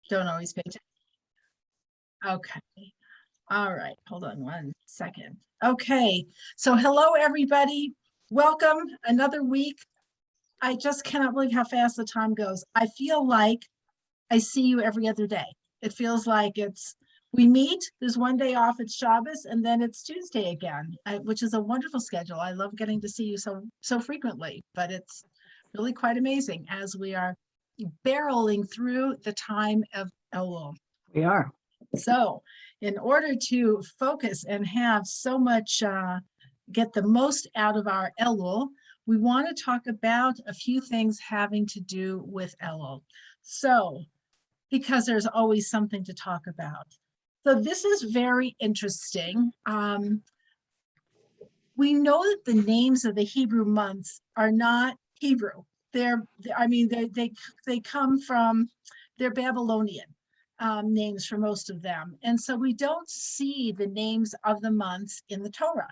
Don't always pay attention. Okay. All right. Hold on one second. Okay. So hello, everybody. Welcome. Another week. I just cannot believe how fast the time goes. I feel like I see you every other day. It feels like we meet, there's one day off, it's Shabbos, and then it's Tuesday again, which is a wonderful schedule. I love getting to see you so frequently, but it's really quite amazing as we are barreling through the time of Elul. We are. So in order to focus and have so much, get the most out of our Elul, we want to talk about a few things having to do with Elul. So, because there's always something to talk about. So this is very interesting. We know that the names of the Hebrew months are not Hebrew. They come from, they're Babylonian names for most of them. And so we don't see the names of the months in the Torah.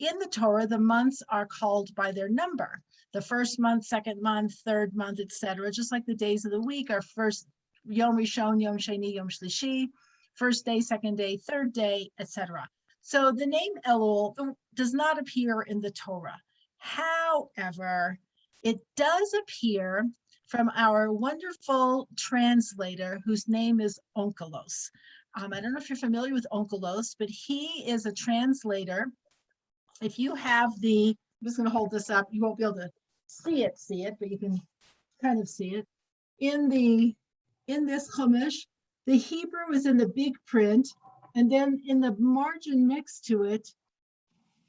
In the Torah, the months are called by their number. The first month, second month, third month, etc. Just like the days of the week are first Yom Rishon, Yom Sheni, Yom Shlishi, first day, second day, third day, etc. So the name Elul does not appear in the Torah. However, it does appear from our wonderful translator whose name is Onkelos. I don't know if you're familiar with Onkelos, but he is a translator. If you have I'm just going to hold this up. You won't be able to see it, but you can kind of see it. In this Chumash, the Hebrew is in the big print, and then in the margin next to it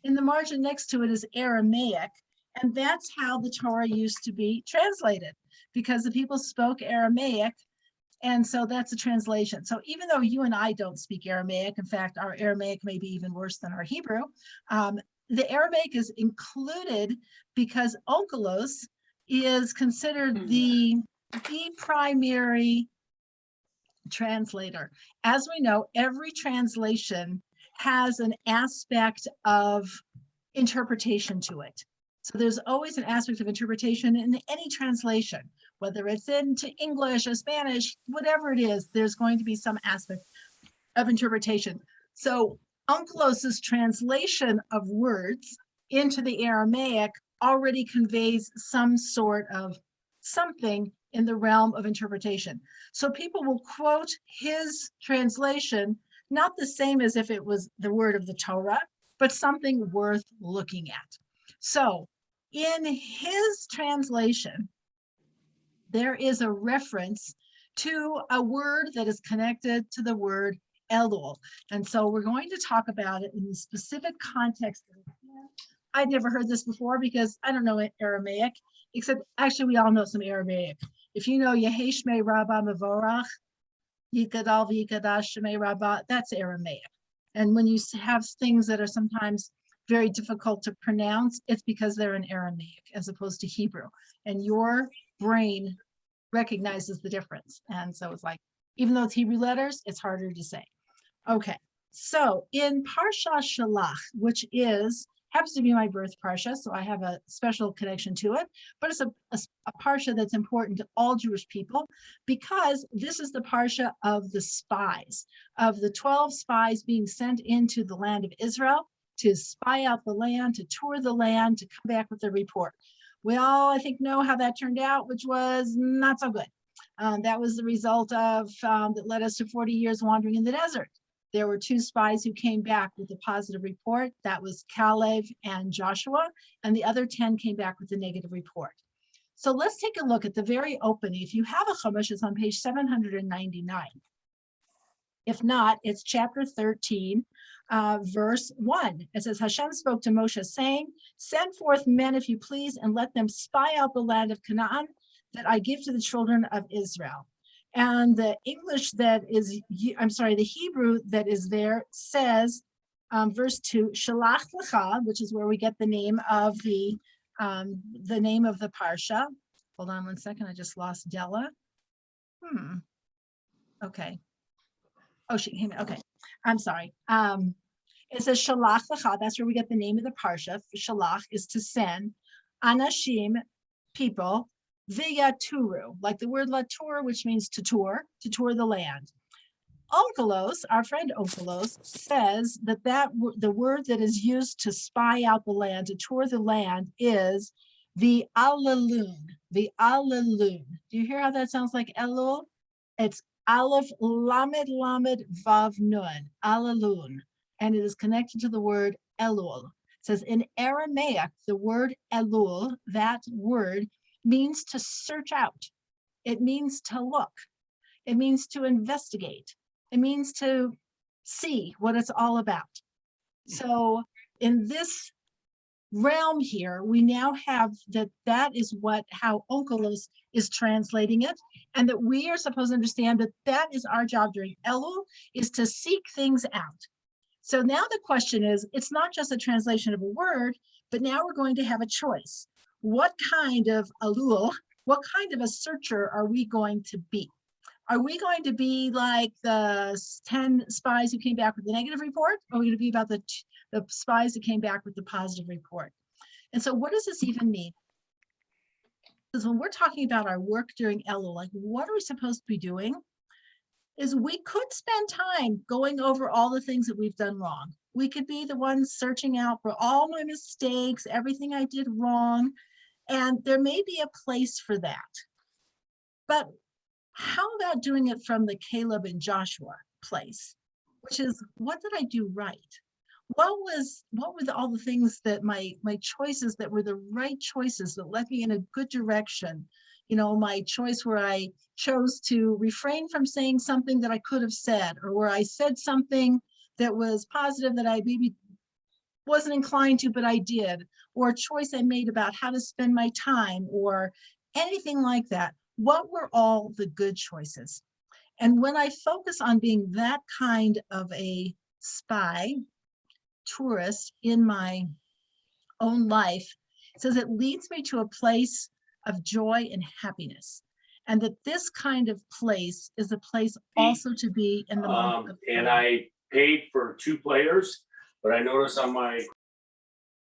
is Aramaic, and that's how the Torah used to be translated, because the people spoke Aramaic, and so that's a translation. So even though you and I don't speak Aramaic, in fact, our Aramaic may be even worse than our Hebrew, the Aramaic is included because Onkelos is considered the primary translator. As we know, every translation has an aspect of interpretation to it. So there's always an aspect of interpretation in any translation, whether it's into English or Spanish, whatever it is, there's going to be some aspect of interpretation. So Onkelos's translation of words into the Aramaic already conveys some sort of something in the realm of interpretation. So people will quote his translation, not the same as if it was the word of the Torah, but something worth looking at. So in his translation, there is a reference to a word that is connected to the word Elul. And so we're going to talk about it in the specific context. I'd never heard this before because I don't know Aramaic, except actually we all know some Aramaic. If you know Yehei Shmei Rabbah Mevorach, Yikadal V'Yikadash Shmei Rabbah, that's Aramaic. And when you have things that are sometimes very difficult to pronounce, it's because they're in Aramaic as opposed to Hebrew. And your brain recognizes the difference. And so it's like, even though it's Hebrew letters, it's harder to say. Okay, so in Parsha Shalach, which happens to be my birth Parsha, so I have a special connection to it, but it's a Parsha that's important to all Jewish people because this is the Parsha of the spies, of the 12 spies being sent into the land of Israel to spy out the land, to tour the land, to come back with a report. We all, I think, know how that turned out, which was not so good. That was the result of, that led us to 40 years wandering in the desert. There were 2 spies who came back with a positive report. That was Caleb and Joshua, and the other 10 came back with a negative report. So let's take a look at the very opening. If you have a Chumash, it's on page 799. If not, it's chapter 13, verse 1. It says, Hashem spoke to Moshe saying, send forth men, if you please, and let them spy out the land of Canaan that I give to the children of Israel. And the English the Hebrew that is there says, verse 2, Shalach Lecha, which is where we get the name of the name of the Parsha. Hold on one second, I just lost Della. Okay. Oh, she came, okay. I'm sorry. It says Shalach Lecha, that's where we get the name of the Parsha. Shalach is to send. Anashim, people, Viyaturu, like the word latur, which means to tour the land. Onkelos, our friend Onkelos, says that the word that is used to spy out the land, to tour the land, is the Alelun. The Alelun. Do you hear how that sounds like Elul? It's Aleph Lamed Lamed Vav Nun. Alelun, and it is connected to the word Elul. It says in Aramaic, the word Elul, that word means to search out. It means to look. It means to investigate. It means to see what it's all about. So in this realm here, we now have that is how Onkelos is translating it, and that we are supposed to understand that is our job during Elul, is to seek things out. So now the question is, it's not just a translation of a word, but now we're going to have a choice. What kind of Elul, what kind of a searcher are we going to be? Are we going to be like the 10 spies who came back with the negative report? Or are we going to be about the spies that came back with the positive report? And so what does this even mean? Because when we're talking about our work during Elul, like what are we supposed to be doing? Is we could spend time going over all the things that we've done wrong. We could be the ones searching out for all my mistakes, everything I did wrong, and there may be a place for that. But how about doing it from the Caleb and Joshua place, which is, what did I do right? What were all the things that my choices that were the right choices that led me in a good direction? You know, my choice where I chose to refrain from saying something that I could have said, or where I said something that was positive that I maybe wasn't inclined to, but I did, or a choice I made about how to spend my time, or anything like that. What were all the good choices? And when I focus on being that kind of a spy, tourist in my own life, it says it leads me to a place of joy and happiness. And that this kind of place is a place also to be in the month of and I paid for 2 players, but I noticed on my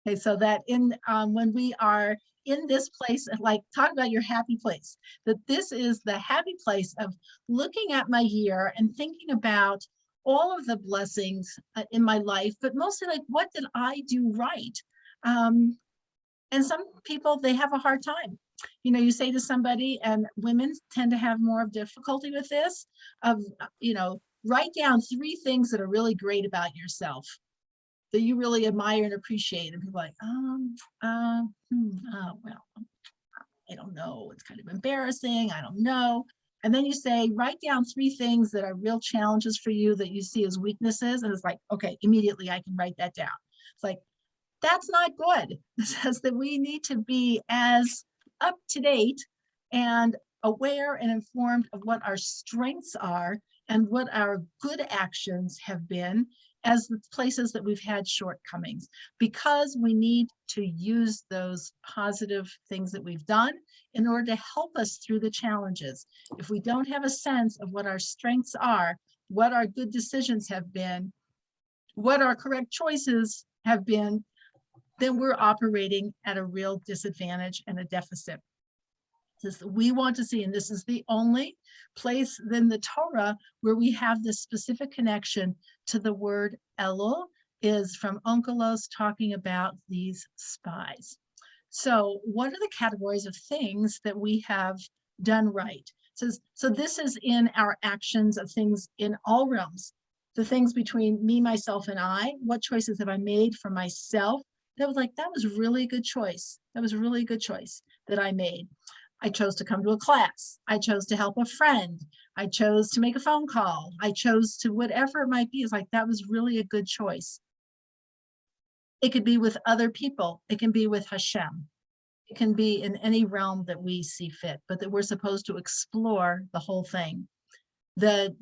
Okay, so that in when we are in this place, like talk about your happy place, that this is the happy place of looking at my year and thinking about all of the blessings in my life, but mostly like, what did I do right? And some people, they have a hard time. You know, you say to somebody, and women tend to have more of difficulty with this, of, write down 3 things that are really great about yourself, that you really admire and appreciate. And people are like, well, I don't know. It's kind of embarrassing. I don't know. And then you say, write down 3 things that are real challenges for you that you see as weaknesses. And it's like, okay, immediately I can write that down. It's like, that's not good. It says that we need to be as up to date and aware and informed of what our strengths are and what our good actions have been as the places that we've had shortcomings, because we need to use those positive things that we've done in order to help us through the challenges. If we don't have a sense of what our strengths are, what our good decisions have been, what our correct choices have been, then we're operating at a real disadvantage and a deficit. We want to see, and this is the only place in the Torah where we have this specific connection to the word Elul, is from Onkelos talking about these spies. So what are the categories of things that we have done right? So this is in our actions of things in all realms. The things between me, myself, and I. What choices have I made for myself? That was really a good choice. That was a really good choice that I made. I chose to come to a class. I chose to help a friend. I chose to make a phone call. I chose to whatever it might be. It's like, that was really a good choice. It could be with other people. It can be with Hashem. It can be in any realm that we see fit, but that we're supposed to explore the whole thing. The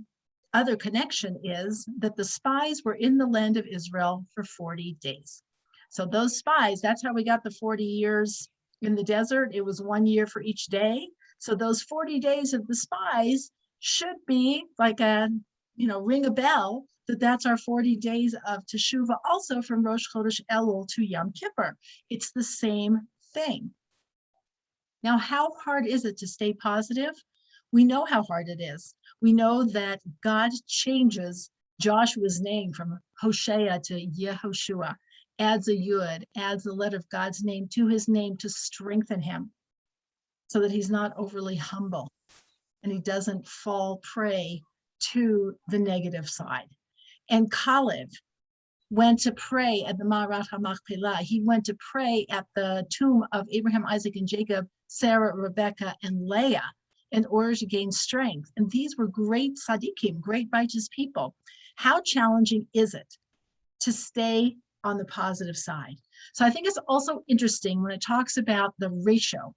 other connection is that the spies were in the land of Israel for 40 days. So those spies, that's how we got the 40 years in the desert. It was 1 year for each day. So those 40 days of the spies should be like ring a bell, that's our 40 days of Teshuvah, also from Rosh Chodesh Elul to Yom Kippur. It's the same thing. Now, how hard is it to stay positive? We know how hard it is. We know that God changes Joshua's name from Hoshea to Yehoshua, adds a yud, adds the letter of God's name to his name to strengthen him so that he's not overly humble and he doesn't fall prey to the negative side. And Kalev went to pray at the Ma'arat HaMachpelah. He went to pray at the tomb of Abraham, Isaac, and Jacob, Sarah, Rebecca, and Leah in order to gain strength. And these were great tzaddikim, great righteous people. How challenging is it to stay on the positive side? So I think it's also interesting when it talks about the ratio,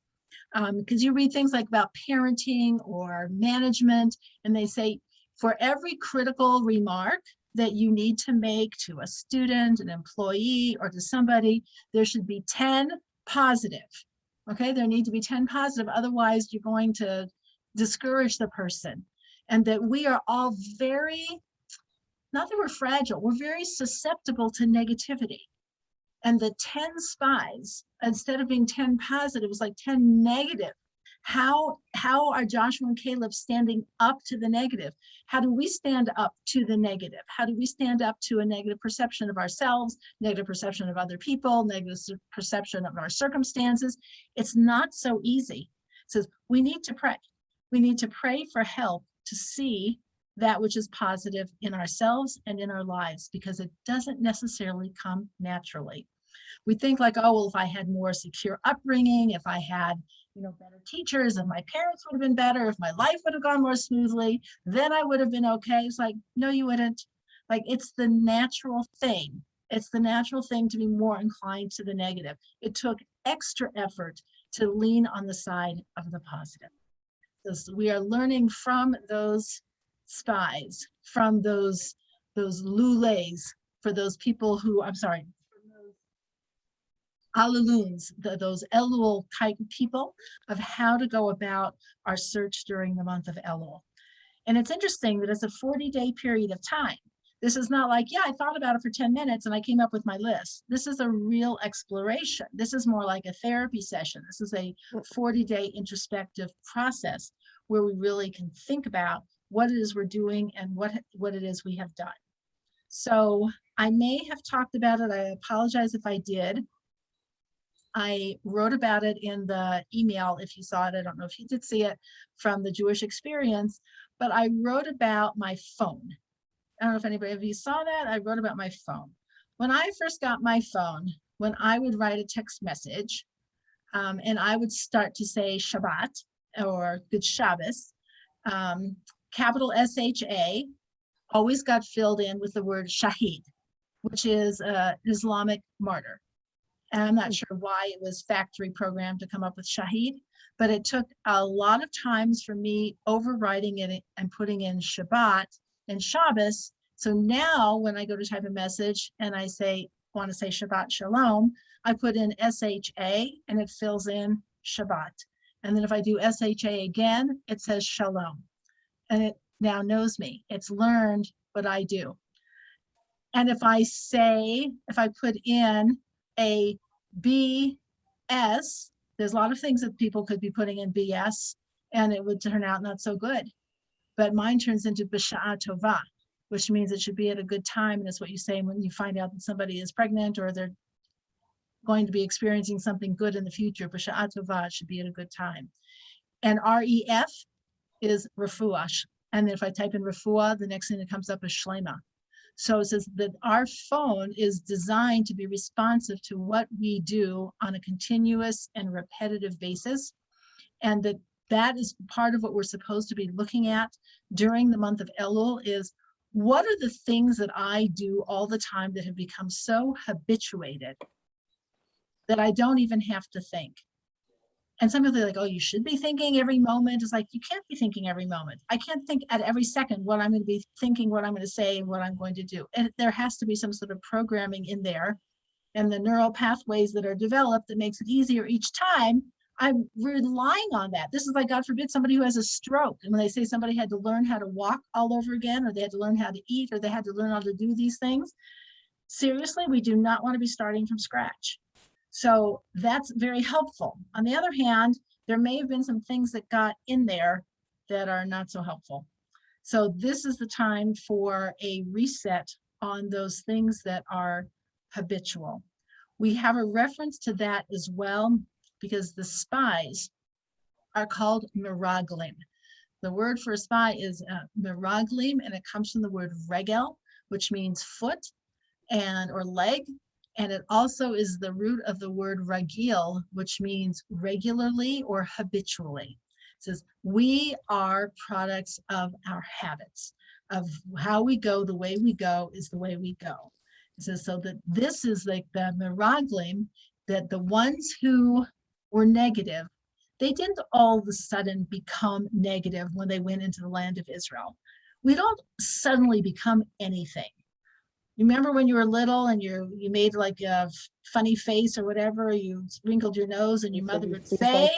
because you read things like about parenting or management, and they say for every critical remark that you need to make to a student, an employee, or to somebody, there should be 10 positive. Okay, there need to be 10 positive, otherwise you're going to discourage the person. And that we are all very, not that we're fragile, we're very susceptible to negativity. And the 10 spies, instead of being 10 positive, was like 10 negative. How are Joshua and Caleb standing up to the negative? How do we stand up to the negative? How do we stand up to a negative perception of ourselves, negative perception of other people, negative perception of our circumstances? It's not so easy. It says we need to pray. We need to pray for help to see that which is positive in ourselves and in our lives, because it doesn't necessarily come naturally. We think like, oh, well, if I had more secure upbringing, if I had, better teachers, if my parents would have been better, if my life would have gone more smoothly, then I would have been okay. It's like, no, you wouldn't. Like, it's the natural thing. It's the natural thing to be more inclined to the negative. It took extra effort to lean on the side of the positive. So we are learning from those spies, from those lulés, for those people who, I'm sorry, Alaluns, those Elul type people, of how to go about our search during the month of Elul. And it's interesting that it's a 40-day period of time. This is not like, yeah, I thought about it for 10 minutes and I came up with my list. This is a real exploration. This is more like a therapy session. This is a 40-day introspective process where we really can think about what it is we're doing and what it is we have done. So I may have talked about it. I apologize if I did. I wrote about it in the email, if you saw it. I don't know if you did see it, from the Jewish Experience, but I wrote about my phone. I don't know if anybody of you saw that. I wrote about my phone. When I first got my phone, when I would write a text message, and I would start to say Shabbat or Good Shabbos, capital SHA always got filled in with the word Shahid, which is an Islamic martyr. And I'm not sure why it was factory programmed to come up with Shahid, but it took a lot of times for me overwriting it and putting in Shabbat and Shabbos. So now when I go to type a message and I want to say Shabbat Shalom, I put in SHA and it fills in Shabbat. And then if I do SHA again, it says Shalom. And it now knows me. It's learned what I do. And if I put in a BS, there's a lot of things that people could be putting in BS and it would turn out not so good. But mine turns into B'sha'a Tova, which means it should be at a good time. And it's what you say when you find out that somebody is pregnant or they're going to be experiencing something good in the future. B'sha'a Tova, it should be at a good time. And REF is Refuah. And then if I type in Refuah, the next thing that comes up is Shlema. So it says that our phone is designed to be responsive to what we do on a continuous and repetitive basis. And that is part of what we're supposed to be looking at during the month of Elul is, what are the things that I do all the time that have become so habituated that I don't even have to think? And some people are like, oh, you should be thinking every moment. It's like, you can't be thinking every moment. I can't think at every second what I'm going to be thinking, what I'm going to say, and what I'm going to do. And there has to be some sort of programming in there and the neural pathways that are developed that makes it easier each time. I'm relying on that. This is like, God forbid, somebody who has a stroke. And when they say somebody had to learn how to walk all over again, or they had to learn how to eat, or they had to learn how to do these things. Seriously, we do not want to be starting from scratch. So that's very helpful. On the other hand, there may have been some things that got in there that are not so helpful. So this is the time for a reset on those things that are habitual. We have a reference to that as well, because the spies are called miraglim. The word for a spy is miraglim, and it comes from the word regel, which means foot or leg. And it also is the root of the word regil, which means regularly or habitually. It says, we are products of our habits, of how we go. The way we go is the way we go. It says, so that this is like the miraglim, that the ones who were negative, they didn't all of a sudden become negative when they went into the land of Israel. We don't suddenly become anything. You remember when you were little and you made like a funny face or whatever, you wrinkled your nose and your mother would say,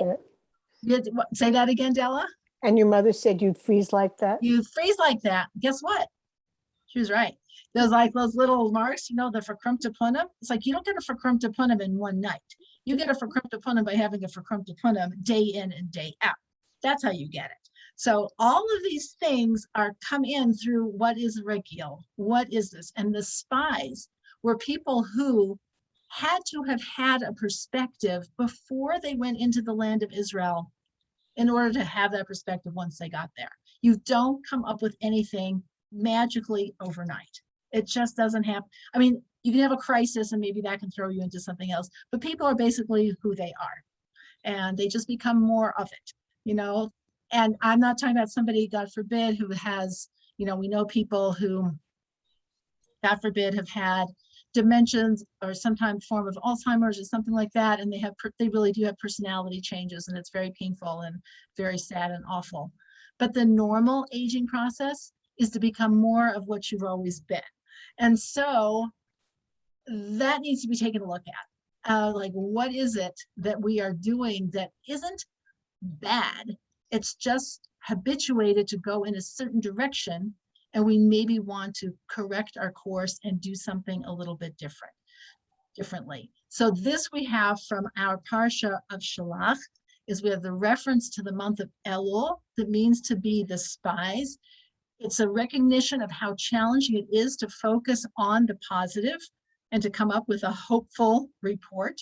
say that again, Della? And your mother said you'd freeze like that? You'd freeze like that. Guess what? She was right. There's like those little marks, you know, the verkrumpte punum. It's like you don't get a verkrumpte punum in one night. You get a verkrumpte punum by having a verkrumpte punum day in and day out. That's how you get it. So all of these things are come in through what is regil, what is this? And the spies were people who had to have had a perspective before they went into the land of Israel in order to have that perspective once they got there. You don't come up with anything magically overnight. It just doesn't happen. I mean, you can have a crisis and maybe that can throw you into something else, but people are basically who they are and they just become more of it, you know? And I'm not talking about somebody, God forbid, who has, you know, we know people who, God forbid, have had dementias or some kind of form of Alzheimer's or something like that. And they really do have personality changes, and it's very painful and very sad and awful. But the normal aging process is to become more of what you've always been. And so that needs to be taken a look at. Like, what is it that we are doing that isn't bad? It's just habituated to go in a certain direction, and we maybe want to correct our course and do something a little bit differently. So this we have from our Parsha of Shalach, is we have the reference to the month of Elul, that means to be the spies. It's a recognition of how challenging it is to focus on the positive and to come up with a hopeful report,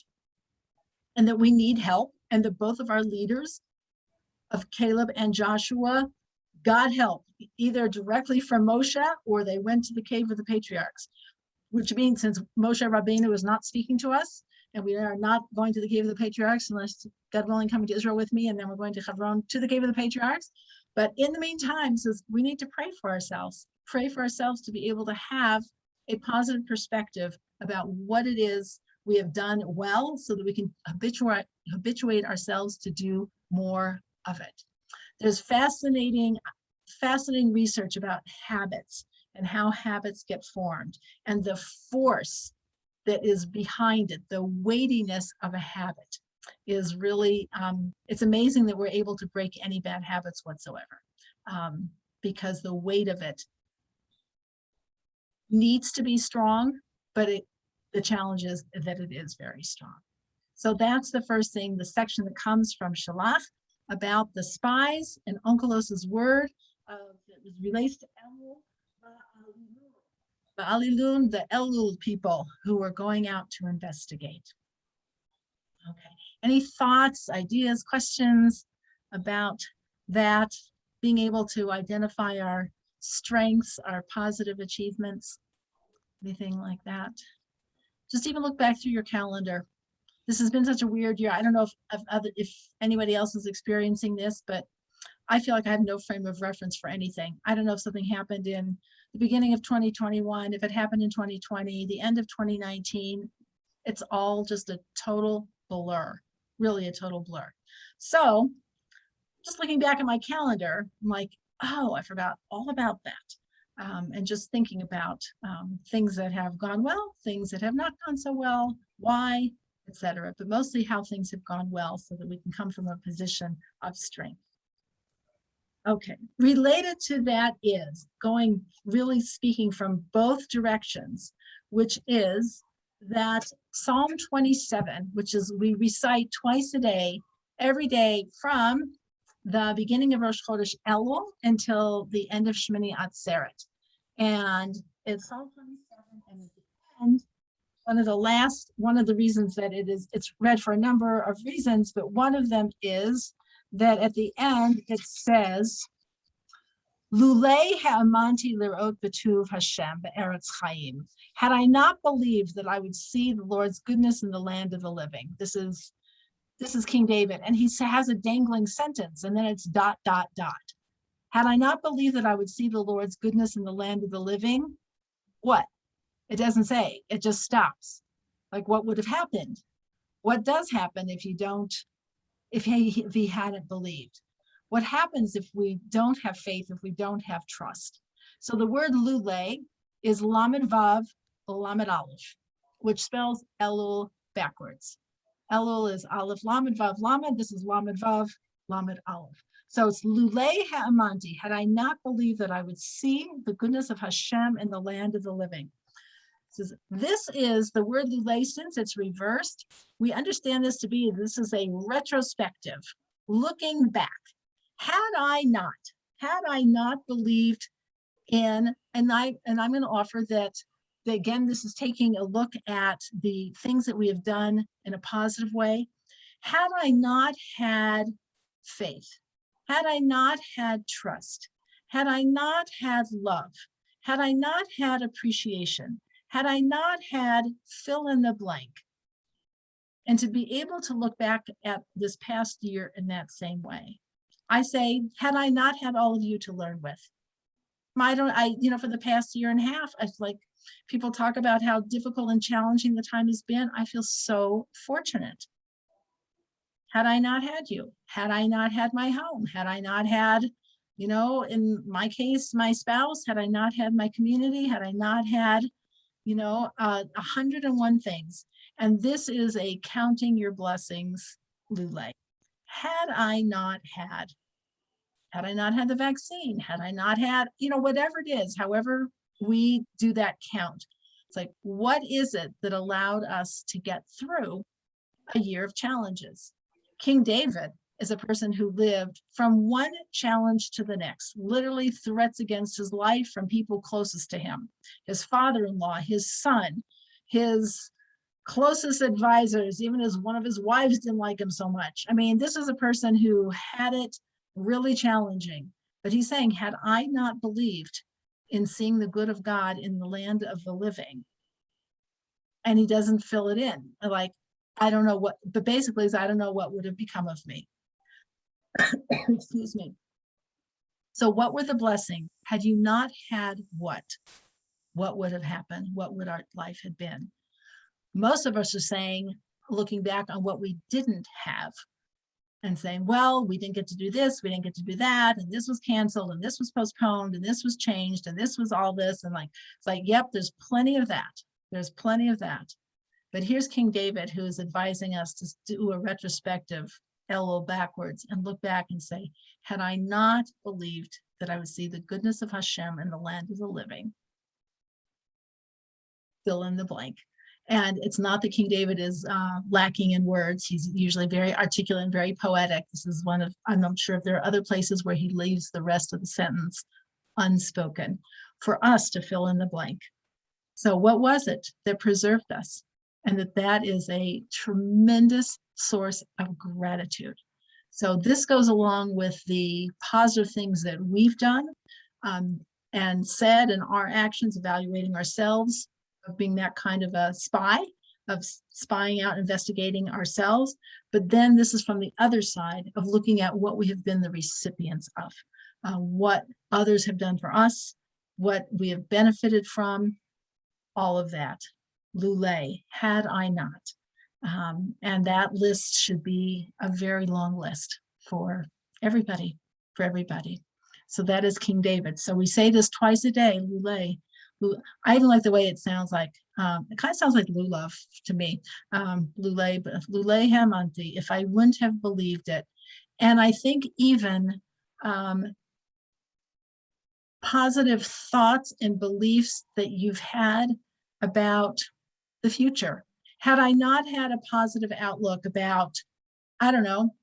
and that we need help, and that both of our leaders of Caleb and Joshua got help, either directly from Moshe or they went to the cave of the patriarchs, which means since Moshe Rabbeinu is not speaking to us, and we are not going to the cave of the patriarchs unless God willing coming to Israel with me, and then we're going to Hebron to the cave of the patriarchs. But in the meantime, says we need to pray for ourselves to be able to have a positive perspective about what it is we have done well, so that we can habituate ourselves to do more of it. There's fascinating research about habits and how habits get formed, and the force that is behind it, the weightiness of a habit is really, it's amazing that we're able to break any bad habits whatsoever, because the weight of it needs to be strong, but the challenge is that it is very strong. So that's the first thing, the section that comes from Shalach about the spies and Onkelos's word that relates to Elul, the Elul people who were going out to investigate. Okay, any thoughts, ideas, questions about that, being able to identify our strengths, our positive achievements, anything like that? Just even look back through your calendar. This has been such a weird year. I don't know if anybody else is experiencing this, but I feel like I have no frame of reference for anything. I don't know if something happened in the beginning of 2021, if it happened in 2020, the end of 2019. It's all just a total blur, really a total blur. So just looking back at my calendar, I'm like, oh, I forgot all about that. And just thinking about things that have gone well, things that have not gone so well, why, etc. But mostly how things have gone well, so that we can come from a position of strength. Okay, related to that is going, really speaking from both directions, which is that Psalm 27, which is we recite twice a day every day from the beginning of Rosh Chodesh Elul until the end of Shmini Atzeret. And it's Psalm 27, and at the end, one of the reasons that it's read for a number of reasons, but one of them is that at the end it says, Lulei ha'amanti lirot b'tuv Hashem be'eretz chaim. Had I not believed that I would see the Lord's goodness in the land of the living. This is King David, and he has a dangling sentence, and then it's ... Had I not believed that I would see the Lord's goodness in the land of the living, what? It doesn't say, it just stops. Like, what would have happened? What does happen if he hadn't believed? What happens if we don't have faith, if we don't have trust? So the word lule is lamed vav, lamed aleph, which spells Elul backwards. Elul is aleph, lamed vav, lamed. This is lamed vav, lamed aleph. So it's lule ha'amanti. Had I not believed that I would see the goodness of Hashem in the land of the living. This is the word lule, since it's reversed. We understand this is a retrospective, looking back. Had I not believed in, and I'm going to offer that again, this is taking a look at the things that we have done in a positive way. Had I not had faith, had I not had trust, had I not had love, had I not had appreciation, had I not had fill in the blank, and to be able to look back at this past year in that same way. I say, had I not had all of you to learn with, for the past year and a half, I feel like people talk about how difficult and challenging the time has been. I feel so fortunate. Had I not had you, had I not had my home, had I not had, in my case, my spouse, had I not had my community, had I not had, 101 things. And this is a counting your blessings lule. Had I not had the vaccine, had I not had, whatever it is, however we do that count, it's like, what is it that allowed us to get through a year of challenges? King David is a person who lived from one challenge to the next, literally threats against his life from people closest to him, his father-in-law, his son, his closest advisors, even as one of his wives didn't like him so much. I mean, this is a person who had it really challenging, but he's saying, had I not believed in seeing the good of God in the land of the living, and he doesn't fill it in, like, I don't know what, but basically is, I don't know what would have become of me. Excuse me. So what were the blessings? Had you not had what would have happened? What would our life have been? Most of us are saying, looking back on what we didn't have and saying, well, we didn't get to do this, we didn't get to do that, and this was canceled, and this was postponed, and this was changed, and this was all this, and it's like, yep, there's plenty of that. There's plenty of that. But here's King David, who is advising us to do a retrospective Elul backwards and look back and say, had I not believed that I would see the goodness of Hashem in the land of the living, fill in the blank. And it's not that King David is lacking in words. He's usually very articulate and very poetic. This is one of, I'm not sure if there are other places where he leaves the rest of the sentence unspoken for us to fill in the blank. So what was it that preserved us? And that is a tremendous source of gratitude. So this goes along with the positive things that we've done and said, and our actions, evaluating ourselves, of being that kind of a spy, of spying out, investigating ourselves. But then this is from the other side of looking at what we have been the recipients of, what others have done for us, what we have benefited from, all of that. Lule, had I not. And that list should be a very long list for everybody, So that is King David. So we say this twice a day, Lule. I even like the way it sounds like, it kind of sounds like lulav to me, Lule, but Lule Hamanti, if I wouldn't have believed it. And I think even positive thoughts and beliefs that you've had about the future. Had I not had a positive outlook about, I don't know,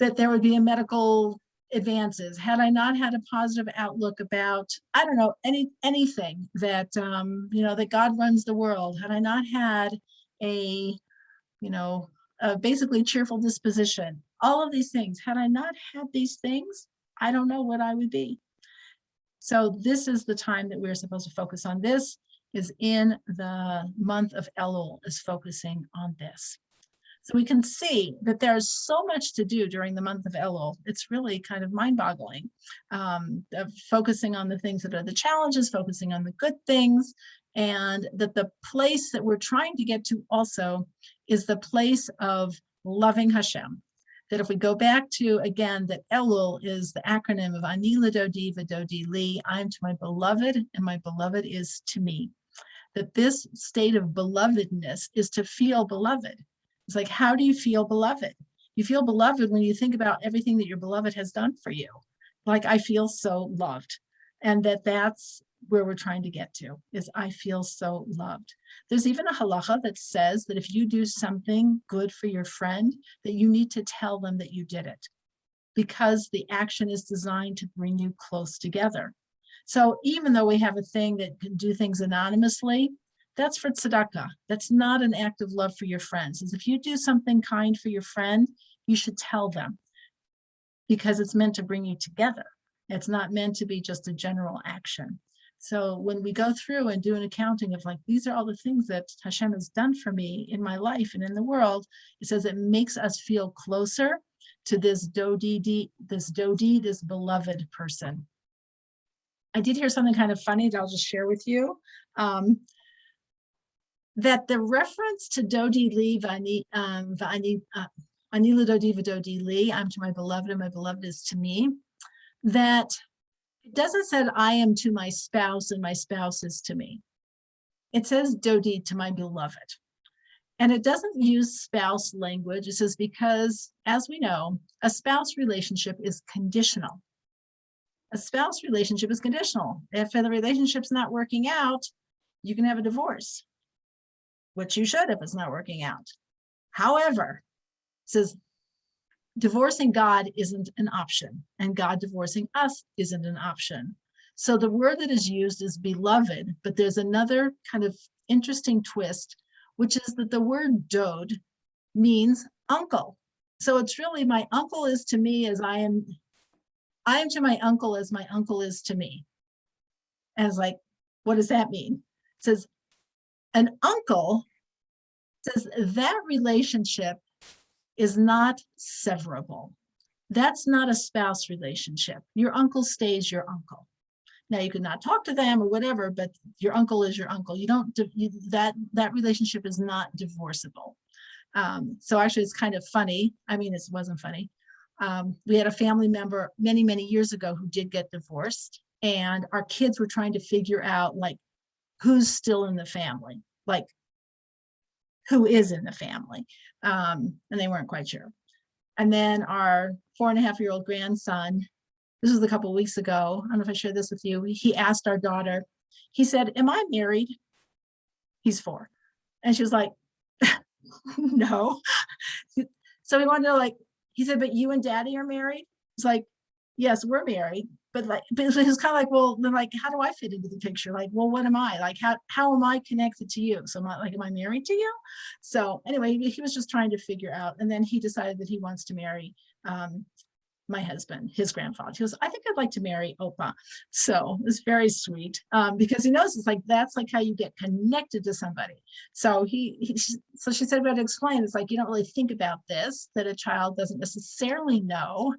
that there would be a medical advances, had I not had a positive outlook about, I don't know, anything that, that God runs the world, had I not had a, a basically cheerful disposition, all of these things, had I not had these things, I don't know what I would be. So this is the time that we're supposed to focus on. This is in the month of Elul, is focusing on this. So we can see that there's so much to do during the month of Elul. It's really kind of mind-boggling, focusing on the things that are the challenges, focusing on the good things, and that the place that we're trying to get to also is the place of loving Hashem. That if we go back to, again, that Elul is the acronym of Ani l'Dodi v'Dodi li, I am to my beloved, and my beloved is to me. That this state of belovedness is to feel beloved. It's like, how do you feel beloved? You feel beloved when you think about everything that your beloved has done for you. Like, I feel so loved. And that's where we're trying to get to, is I feel so loved. There's even a halacha that says that if you do something good for your friend, that you need to tell them that you did it, because the action is designed to bring you close together. So even though we have a thing that can do things anonymously, that's for tzedakah. That's not an act of love for your friends. If you do something kind for your friend, you should tell them, because it's meant to bring you together. It's not meant to be just a general action. So when we go through and do an accounting of, like, these are all the things that Hashem has done for me in my life and in the world, it says it makes us feel closer to this Dodi, this beloved person. I did hear something kind of funny that I'll just share with you. That the reference to Dodi li v'ani l'Dodi v'Dodi li, I'm to my beloved and my beloved is to me, that it doesn't say I am to my spouse and my spouse is to me. It says Dodi, to my beloved. And it doesn't use spouse language. It says, because, as we know, a spouse relationship is conditional. A spouse relationship is conditional. If the relationship's not working out, you can have a divorce, which you should if it's not working out. However, it says divorcing God isn't an option, and God divorcing us isn't an option. So the word that is used is beloved, but there's another kind of interesting twist, which is that the word Dode means uncle. So it's really, my uncle is to me as I am to my uncle as my uncle is to me. And it's like, what does that mean? It says, an uncle, says that relationship is not severable. That's not a spouse relationship. Your uncle stays your uncle. Now, you could not talk to them or whatever, but your uncle is your uncle. You don't, that relationship is not divorceable. So actually, it's kind of funny. I mean, it wasn't funny. We had a family member many, many years ago who did get divorced, and our kids were trying to figure out, like, who's still in the family, like, who is in the family, and they weren't quite sure. And then our 4.5-year-old grandson, this was a couple of weeks ago, I don't know if I shared this with you, he asked our daughter, he said, am I married? He's 4. And she was like, no. So we wanted to, like, he said, but you and daddy are married? It's like, yes, we're married. But it was kind of like, well, then, like, how do I fit into the picture? Like, well, what am I? Like, how am I connected to you? So am I married to you? So anyway, he was just trying to figure out. And then he decided that he wants to marry my husband, his grandfather. He goes, I think I'd like to marry Opa. So it's very sweet, because he knows it's like, that's like how you get connected to somebody. So so she said, we had to explain, it's like, you don't really think about this, that a child doesn't necessarily know.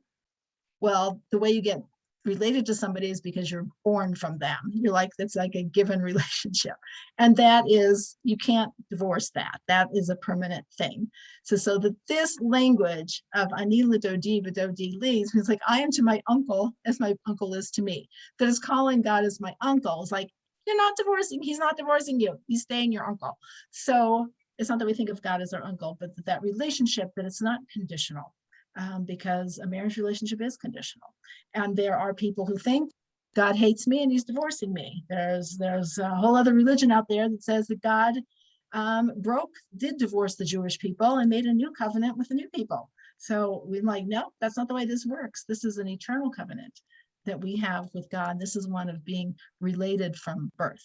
Well, the way you get related to somebody is because you're born from them. You're like, that's like a given relationship. And that is, you can't divorce that. That is a permanent thing. So that this language of Ani l'Dodi v'Dodi li means, like, I am to my uncle as my uncle is to me. That is calling God as my uncle. It's like, you're not divorcing, he's not divorcing you. He's staying your uncle. So it's not that we think of God as our uncle, but that relationship, that it's not conditional. Because a marriage relationship is conditional. And there are people who think God hates me and he's divorcing me. There's a whole other religion out there that says that God did divorce the Jewish people and made a new covenant with the new people. So we're like, no, that's not the way this works. This is an eternal covenant that we have with God. This is one of being related from birth.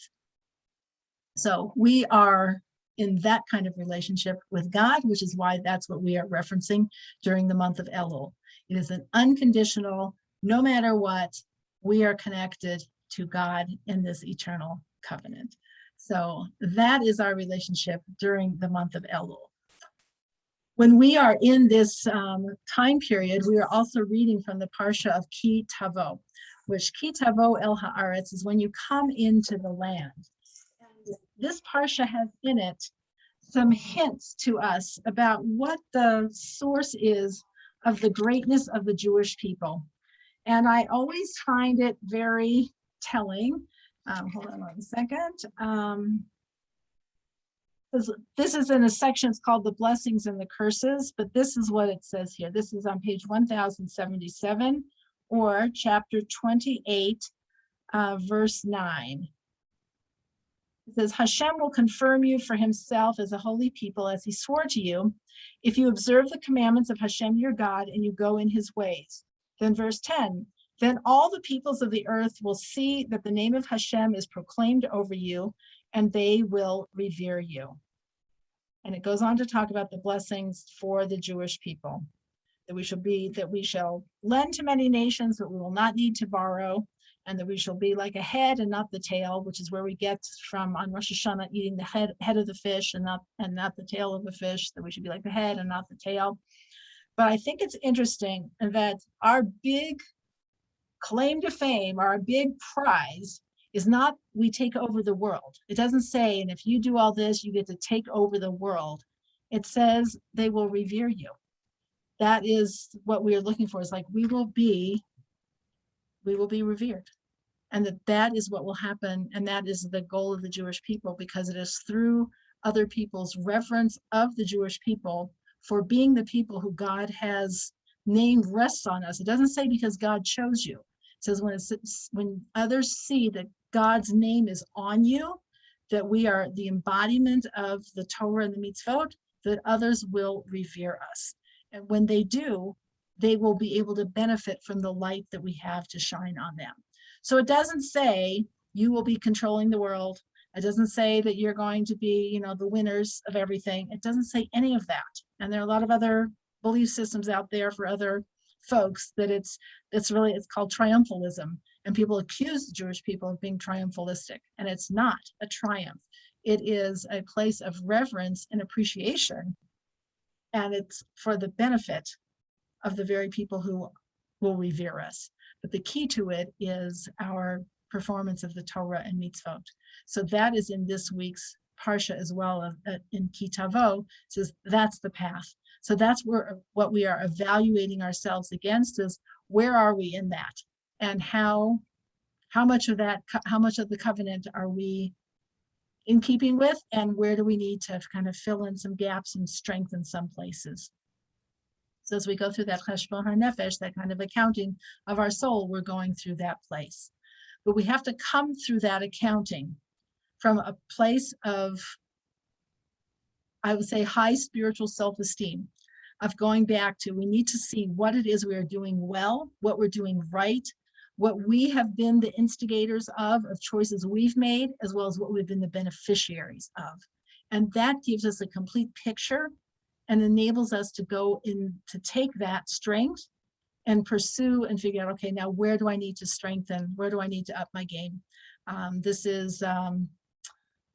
So we are in that kind of relationship with God, which is why that's what we are referencing during the month of Elul. It is an unconditional, no matter what, we are connected to God in this eternal covenant. So that is our relationship during the month of Elul. When we are in this time period, we are also reading from the Parsha of KiTavo, which KiTavo El Haaretz is when you come into the land. And this Parsha has in it some hints to us about what the source is of the greatness of the Jewish people. And I always find it very telling. Hold on 1 second. This is in a section, it's called the blessings and the curses, but this is what it says here. This is on page 1077 or chapter 28, verse 9. It says, Hashem will confirm you for himself as a holy people, as he swore to you, if you observe the commandments of Hashem your God and you go in his ways. Then verse 10, then all the peoples of the earth will see that the name of Hashem is proclaimed over you, and they will revere you. And it goes on to talk about the blessings for the Jewish people, that we shall lend to many nations, but we will not need to borrow, and that we shall be like a head and not the tail, which is where we get from on Rosh Hashanah eating the head of the fish and not the tail of the fish, that we should be like the head and not the tail. But I think it's interesting that our big claim to fame, our big prize, is not we take over the world. It doesn't say, and if you do all this, you get to take over the world. It says they will revere you. That is what we are looking for. Is like we will be revered. And that is what will happen. And that is the goal of the Jewish people, because it is through other people's reverence of the Jewish people for being the people who God has named rests on us. It doesn't say because God chose you. It says when others see that God's name is on you, that we are the embodiment of the Torah and the mitzvot, that others will revere us. And when they do, they will be able to benefit from the light that we have to shine on them. So it doesn't say you will be controlling the world. It doesn't say that you're going to be, the winners of everything. It doesn't say any of that. And there are a lot of other belief systems out there for other folks that it's called triumphalism. And people accuse the Jewish people of being triumphalistic. And it's not a triumph. It is a place of reverence and appreciation. And it's for the benefit of the very people who will revere us. But the key to it is our performance of the Torah and mitzvot. So that is in this week's Parsha as well, in KiTavo. It says that's the path. So that's what we are evaluating ourselves against is where are we in that? And how much of the covenant are we in keeping with, and where do we need to kind of fill in some gaps and strengthen some places? So as we go through that cheshbon hanefesh, that kind of accounting of our soul, we're going through that place. But we have to come through that accounting from a place of, I would say, high spiritual self-esteem, of going back to, we need to see what it is we are doing well, what we're doing right, what we have been the instigators of choices we've made, as well as what we've been the beneficiaries of. And that gives us a complete picture and enables us to go in to take that strength and pursue and figure out, okay, now where do I need to strengthen? Where do I need to up my game? This is,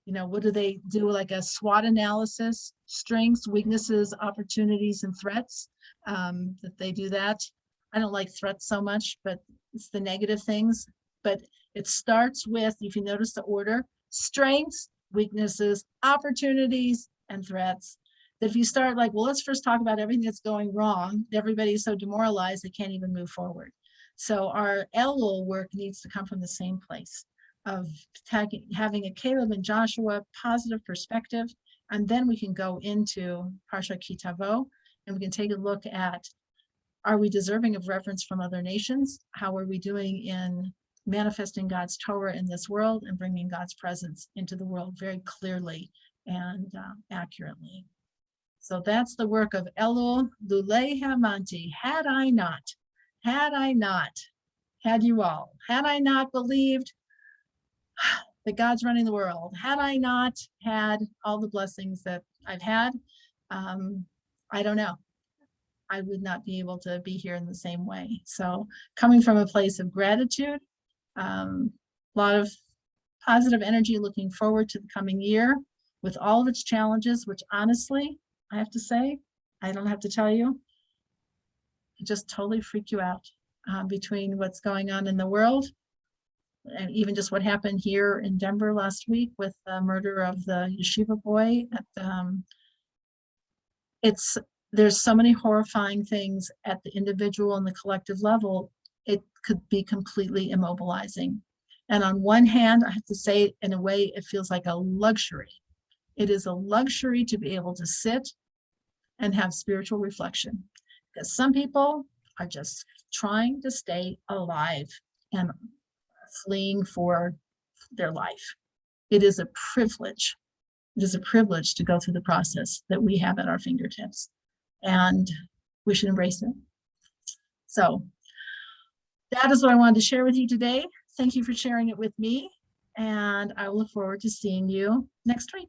what do they do? Like a SWOT analysis, strengths, weaknesses, opportunities, and threats, that they do that. I don't like threats so much, but it's the negative things. But it starts with, if you notice the order, strengths, weaknesses, opportunities, and threats. That if you start like, well, let's first talk about everything that's going wrong, everybody's so demoralized they can't even move forward. So our Elul work needs to come from the same place of having a Caleb and Joshua positive perspective, and then we can go into Parsha KiTavo, and we can take a look at, are we deserving of reverence from other nations? How are we doing in manifesting God's Torah in this world and bringing God's presence into the world very clearly and accurately? So that's the work of Elul Lulei Hamanti. Had I not, had you all, had I not believed that God's running the world, had I not had all the blessings that I've had, I don't know. I would not be able to be here in the same way. So coming from a place of gratitude, a lot of positive energy, looking forward to the coming year with all of its challenges, which honestly, I have to say, I don't have to tell you, it just totally freak you out between what's going on in the world and even just what happened here in Denver last week with the murder of the yeshiva boy. There's so many horrifying things at the individual and the collective level. It could be completely immobilizing. And on one hand, I have to say, in a way, it feels like a luxury. It is a luxury to be able to sit and have spiritual reflection, because some people are just trying to stay alive and fleeing for their life. It is a privilege. It is a privilege to go through the process that we have at our fingertips, and we should embrace it. So that is what I wanted to share with you today. Thank you for sharing it with me, and I look forward to seeing you next week.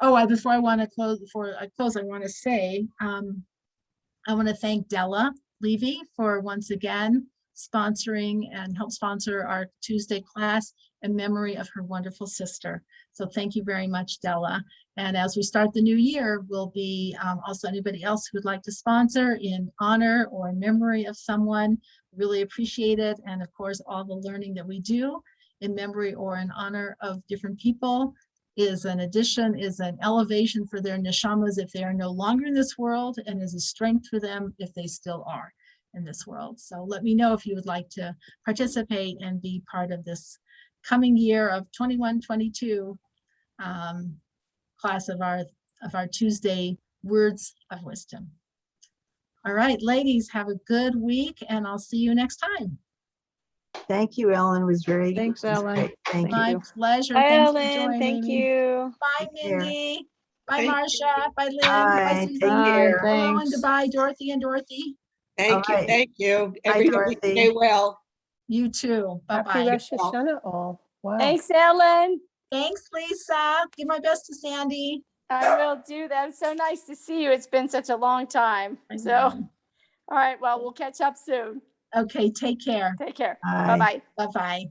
Oh, before I want to close, I want to say, I want to thank Della Levy for once again sponsoring and help sponsor our Tuesday class in memory of her wonderful sister. So thank you very much, Della. And as we start the new year, we'll be also anybody else who would like to sponsor in honor or in memory of someone, really appreciate it. And of course, all the learning that we do in memory or in honor of different people is an addition, is an elevation for their neshamas if they are no longer in this world, and is a strength for them if they still are in this world. So let me know if you would like to participate and be part of this coming year of 21-22 class of our Tuesday Words of Wisdom. All right, ladies, have a good week, and I'll see you next time. Thank you, Ellen. It was very. Thanks, Ellen. great. Thank you. My pleasure. Bye, Thanks for Ellen. joining Thank me. you. Bye, Take care. Mindy. Bye, Thank Marcia. Bye, Lynn. Bye. Susie. Take care. Hello and Thanks. goodbye, Dorothy and Dorothy. Thank you, All right. thank you. Bye, Everybody Dorothy. stay well. You too. Happy Bye-bye. Rosh Hashanah all. Wow. Thanks, Ellen. Thanks, Lisa. Give my best to Sandy. I will do that. It's so nice to see you. It's been such a long time. I So, know. all right. Well, we'll catch up soon. Okay, take care. Take care. Bye. Bye-bye. Bye-bye.